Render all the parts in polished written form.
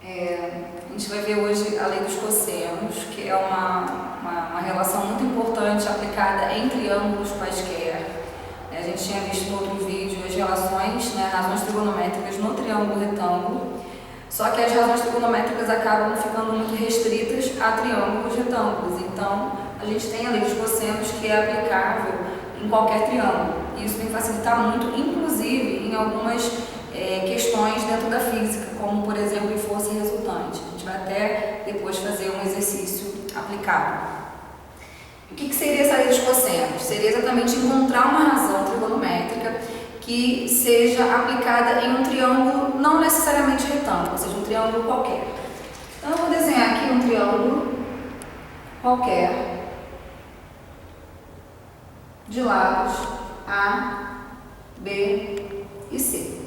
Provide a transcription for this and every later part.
A gente vai ver hoje a lei dos cossenos, que é uma relação muito importante aplicada em triângulos quaisquer. A gente tinha visto no outro vídeo as relações, razões trigonométricas no triângulo retângulo, só que as razões trigonométricas acabam ficando muito restritas a triângulos retângulos. Então, a gente tem a lei dos cossenos que é aplicável em qualquer triângulo. E isso vem facilitar muito, inclusive em algumas questões dentro da física, como por exemplo em força resultante. A gente vai até depois fazer um exercício aplicado. O que seria essa lei dos cossenos? Seria exatamente encontrar uma razão trigonométrica que seja aplicada em um triângulo não necessariamente retângulo, ou seja, um triângulo qualquer. Então eu vou desenhar aqui um triângulo qualquer de lados A, B e C.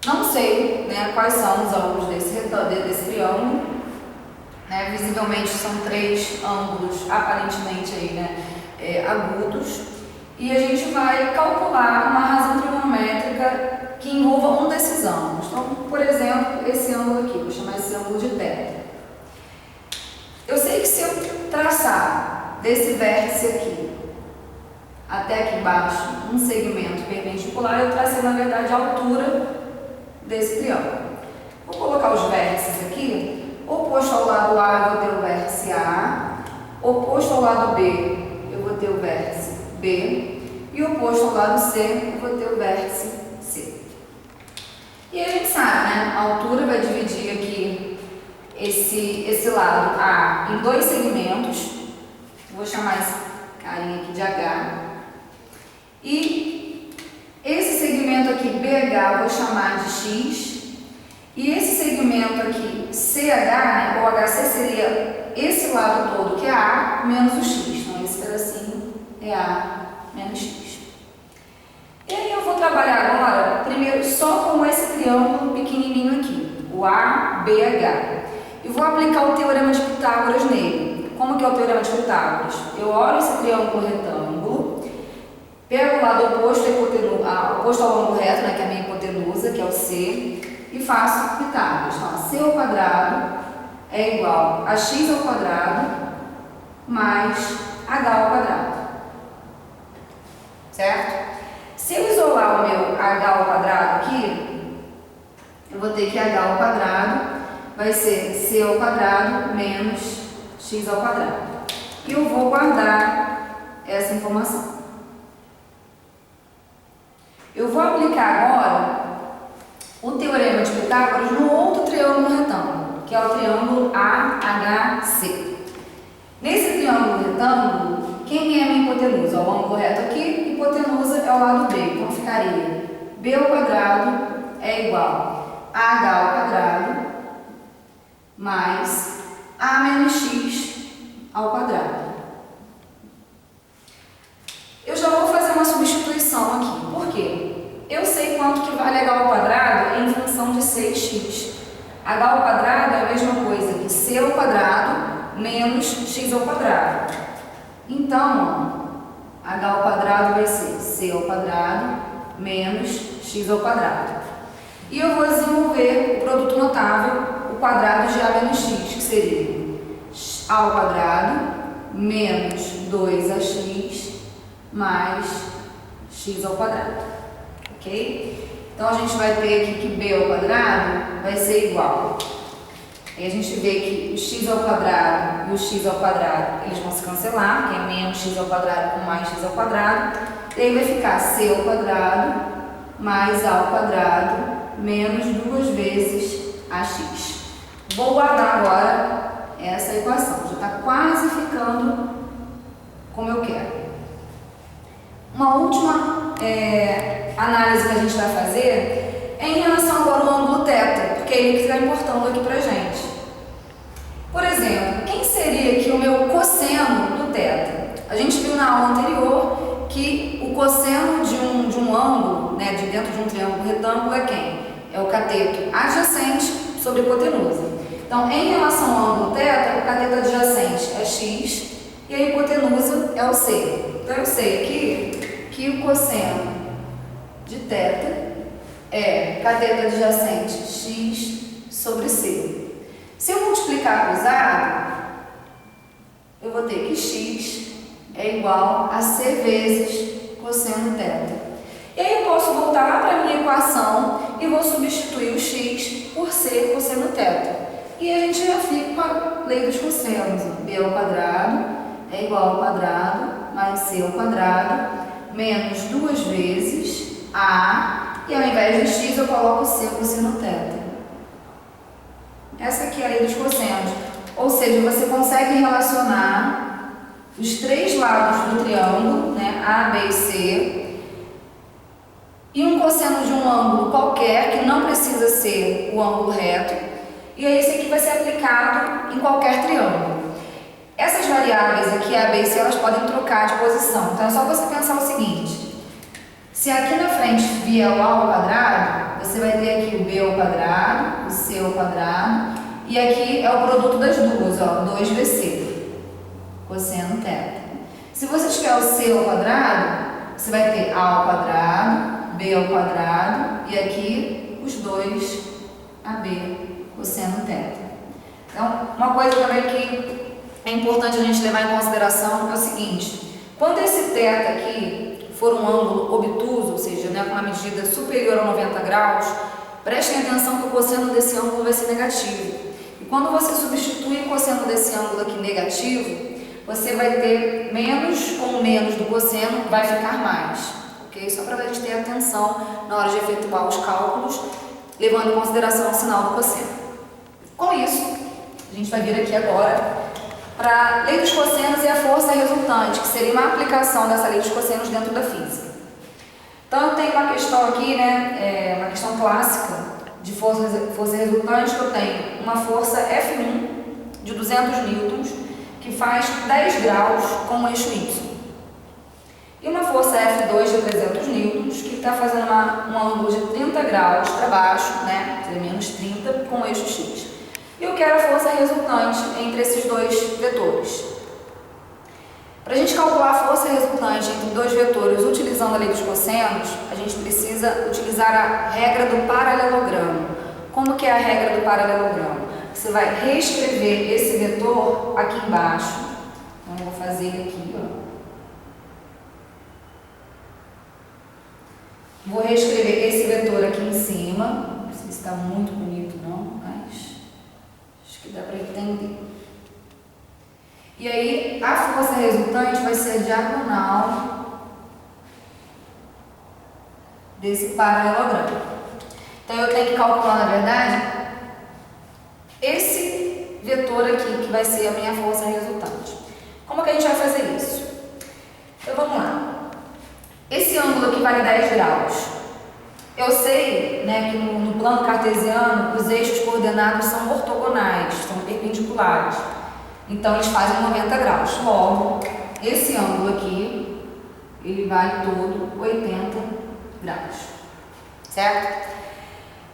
Não sei quais são os ângulos desse triângulo, visivelmente são 3 ângulos aparentemente agudos, e a gente vai calcular uma razão trigonométrica que envolva um desses ângulos. Então, por exemplo, esse ângulo aqui, vou chamar esse ângulo de θ. Eu sei que se eu traçar desse vértice aqui até aqui embaixo um segmento perpendicular, eu tracei na verdade a altura desse triângulo. Vou colocar os vértices aqui. Oposto ao lado A eu vou ter o vértice A, oposto ao lado B eu vou ter o vértice B e oposto ao lado C eu vou ter o vértice C. E a gente sabe, a altura vai dividir aqui esse lado A em 2 segmentos. Vou chamar esse carinha aqui de H. E esse segmento aqui BH eu vou chamar de X. E esse segmento aqui CH, ou HC, seria esse lado todo, que é A menos o X. Então, esse pedacinho é A menos X. E aí eu vou trabalhar agora, primeiro, só com esse triângulo pequenininho aqui, o ABH. E vou aplicar o Teorema de Pitágoras nele. Como que é o Teorema de Pitágoras? Eu olho esse triângulo retângulo, pego o lado oposto ao ângulo reto, que é a minha hipotenusa, que é o C, e faço Pitágoras. Então, C ao quadrado é igual a X ao quadrado mais H ao quadrado. Certo? Se eu isolar o meu H ao quadrado aqui, eu vou ter que H ao quadrado vai ser C ao quadrado menos X ao quadrado. E eu vou guardar essa informação. Eu vou aplicar agora o Teorema de Pitágoras no outro triângulo retângulo, que é o triângulo AHC. Nesse triângulo retângulo, quem é a minha hipotenusa? O ângulo reto aqui, hipotenusa é o lado B. Então ficaria B ao quadrado é igual a H ao quadrado mais A menos X ao quadrado. Eu já vou fazer uma substituição aqui. Por quê? Eu sei quanto que vale H ao quadrado em função de C e X. H ao quadrado é a mesma coisa que C ao quadrado menos X ao quadrado. Então, H ao quadrado vai ser C ao quadrado menos X ao quadrado. E eu vou desenvolver o produto notável, o quadrado de A menos X, que seria A ao quadrado menos 2AX mais X ao quadrado. Ok? Então, a gente vai ter aqui que B ao quadrado vai ser igual. Aí a gente vê que o X ao quadrado e o X ao quadrado, eles vão se cancelar, que é menos X ao quadrado com mais X ao quadrado. E aí vai ficar C ao quadrado mais A ao quadrado menos 2 vezes AX. Vou guardar agora essa equação. Já está quase ficando como eu quero. Uma última análise que a gente vai fazer é em relação agora ao ângulo θ, porque é ele que está importando aqui pra gente. Por exemplo, quem seria aqui o meu cosseno do θ? A gente viu na aula anterior que o cosseno de um ângulo, de dentro de um triângulo retângulo, é quem? É o cateto adjacente sobre a hipotenusa. Então, em relação ao ângulo θ, o cateto adjacente é X e a hipotenusa é o C. Então, eu sei aqui que o cosseno de θ é cateto adjacente X sobre C. Se eu multiplicar cruzado, eu vou ter que x é igual a C vezes cosseno θ. E aí eu posso voltar lá para a minha equação e vou substituir o x por C cosseno θ. E a gente já fica com a lei dos cossenos. B ao quadrado é igual ao quadrado mais C ao quadrado menos 2 vezes A, e ao invés de x eu coloco C cosseno θ. Essa aqui é a lei dos cossenos. Ou seja, você consegue relacionar os três lados do triângulo, né, A, B e C, e um cosseno de um ângulo qualquer, que não precisa ser o ângulo reto, e aí esse aqui vai ser aplicado em qualquer triângulo. Essas variáveis aqui, A, B e C, elas podem trocar de posição. Então é só você pensar o seguinte: se aqui na frente vier o A ao quadrado, você vai ter aqui o B ao quadrado, o C ao quadrado, e aqui é o produto das duas, ó, 2bc, cosseno θ. Se você tiver o C ao quadrado, você vai ter A ao quadrado, B ao quadrado, e aqui os dois AB, cosseno θ. Então, uma coisa também que é importante a gente levar em consideração é o seguinte: quando esse θ aqui for um ângulo obtuso, ou seja, né, com uma medida superior a 90 graus, prestem atenção que o cosseno desse ângulo vai ser negativo. E quando você substitui o cosseno desse ângulo aqui negativo, você vai ter menos com menos do cosseno, vai ficar mais. Ok? Só para a gente ter atenção na hora de efetuar os cálculos, levando em consideração o sinal do cosseno. Com isso, a gente vai vir aqui agora para a lei dos cossenos e a força resultante, que seria uma aplicação dessa lei dos cossenos dentro da física. Então, eu tenho uma questão aqui, né, uma questão clássica de força resultante, que eu tenho uma força F1 de 200 newtons, que faz 10 graus com o eixo Y. E uma força F2 de 300 newtons, que está fazendo um ângulo de 30 graus para baixo, né, seria menos 30, com o eixo X. E eu quero a força resultante entre esses dois vetores. Para a gente calcular a força resultante entre dois vetores utilizando a lei dos cossenos, a gente precisa utilizar a regra do paralelogramo. Como que é a regra do paralelogramo? Você vai reescrever esse vetor aqui embaixo. Então, eu vou fazer aqui, ó. Vou reescrever esse vetor aqui em cima. Não sei se está muito bonito, não, mas acho que dá para entender. E aí, a força resultante vai ser a diagonal desse paralelogramo. Então, eu tenho que calcular, na verdade, esse vetor aqui, que vai ser a minha força resultante. Como que a gente vai fazer isso? Então, vamos lá. Esse ângulo aqui vale 10 graus. Eu sei, né, que no plano cartesiano, os eixos coordenados são ortogonais, são perpendiculares. Então, eles fazem 90 graus. Logo, esse ângulo aqui, ele vale todo 80 graus. Certo?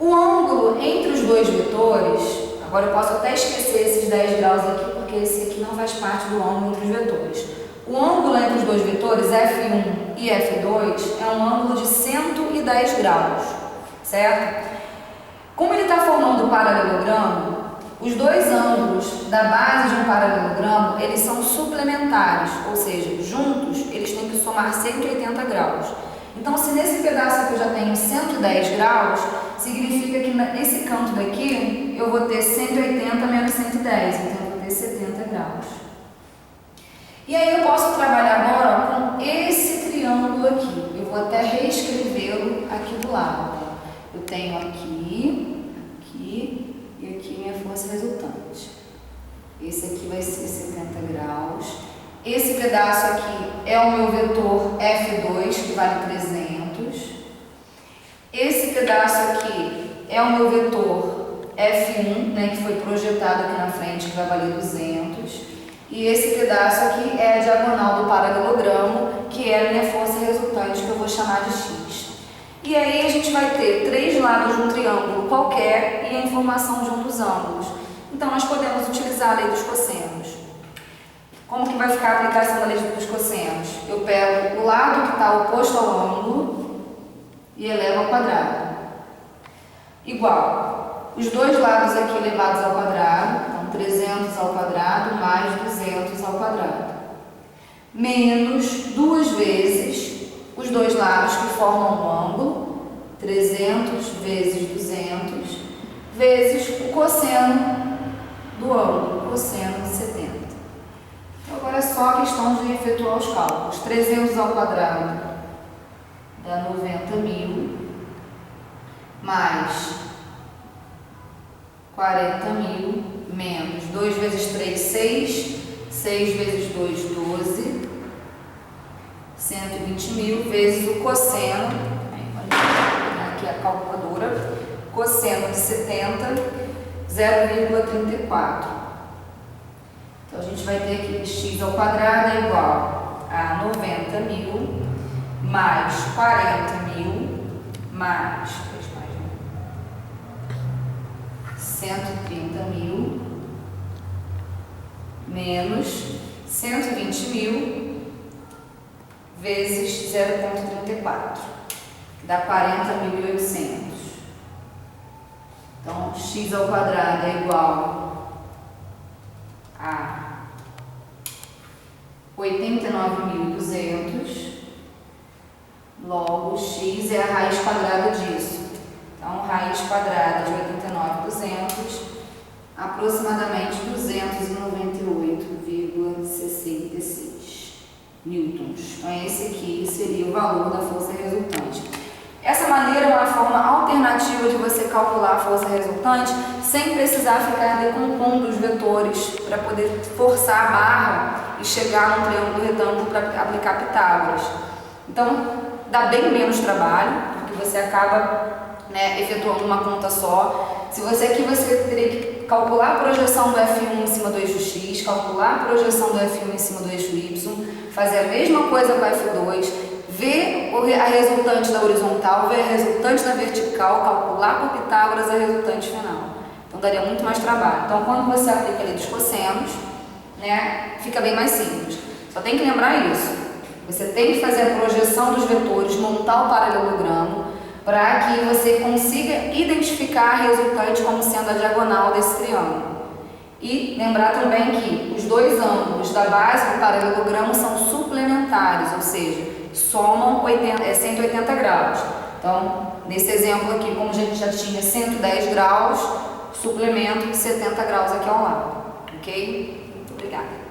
O ângulo entre os dois vetores, agora eu posso até esquecer esses 10 graus aqui, porque esse aqui não faz parte do ângulo entre os vetores. O ângulo entre os dois vetores, F1 e F2, é um ângulo de 110 graus. Certo? Como ele está formando o paralelogramo, os dois ângulos da base de um paralelogramo, eles são suplementares, ou seja, juntos eles têm que somar 180 graus. Então, se nesse pedaço aqui eu já tenho 110 graus, significa que nesse canto daqui eu vou ter 180 menos 110, então eu vou ter 70 graus. E aí eu posso trabalhar agora com esse triângulo aqui. Eu vou até reescrevê-lo aqui do lado. Eu tenho aqui, aqui e aqui minha força resultante. Esse aqui vai ser 70 graus. Esse pedaço aqui é o meu vetor F2, que vale 300. Esse pedaço aqui é o meu vetor F1, né, que foi projetado aqui na frente, que vai valer 200. E esse pedaço aqui é a diagonal do paralelogramo, que é a minha força resultante, que eu vou chamar de X. E aí a gente vai ter três lados de um triângulo qualquer e a informação de um dos ângulos. Então, nós podemos utilizar a lei dos cossenos. Como que vai ficar a aplicação da lei dos cossenos? Eu pego o lado que está oposto ao ângulo e elevo ao quadrado. Igual. os dois lados aqui elevados ao quadrado, então 300 ao quadrado mais 200 ao quadrado, menos duas vezes os dois lados que formam um ângulo, 300 vezes 200, vezes o cosseno do ângulo, cosseno de 70. Então agora é só a questão de efetuar os cálculos. 300 ao quadrado dá 90.000, mais 40.000, menos 2 vezes 3, 6, 6 vezes 2, 12, 120.000, vezes o cosseno, aqui a calculadora, cosseno de 70, 0,34. Então a gente vai ter aqui x ao quadrado é igual a 90.000 mais 40.000 mais 130.000 menos 120.000 vezes 0,34, que dá 40.800. Então, x ao quadrado é igual a 89.200, logo x é a raiz quadrada disso. Então, raiz quadrada de 89.200, aproximadamente 298,66 newtons. Então, esse aqui seria o valor da força resultante. Essa maneira é uma forma alternativa de você calcular a força resultante sem precisar ficar decompondo os vetores para poder forçar a barra e chegar num triângulo retângulo para aplicar Pitágoras. Então, dá bem menos trabalho, porque você acaba efetuando uma conta só. Se você aqui você teria que calcular a projeção do F1 em cima do eixo X, calcular a projeção do F1 em cima do eixo Y, fazer a mesma coisa com o F2, ver a resultante da horizontal, ver a resultante da vertical, calcular por Pitágoras a resultante final. Então daria muito mais trabalho. Então quando você aplica a lei dos cossenos, fica bem mais simples. Só tem que lembrar isso. Você tem que fazer a projeção dos vetores, montar o paralelogramo, para que você consiga identificar a resultante como sendo a diagonal desse triângulo. E lembrar também que os dois ângulos da base do paralelogramo são suplementares, ou seja, somam 180 graus. Então, nesse exemplo aqui, como a gente já tinha 110 graus, suplemento 70 graus aqui ao lado. Ok? Muito obrigada.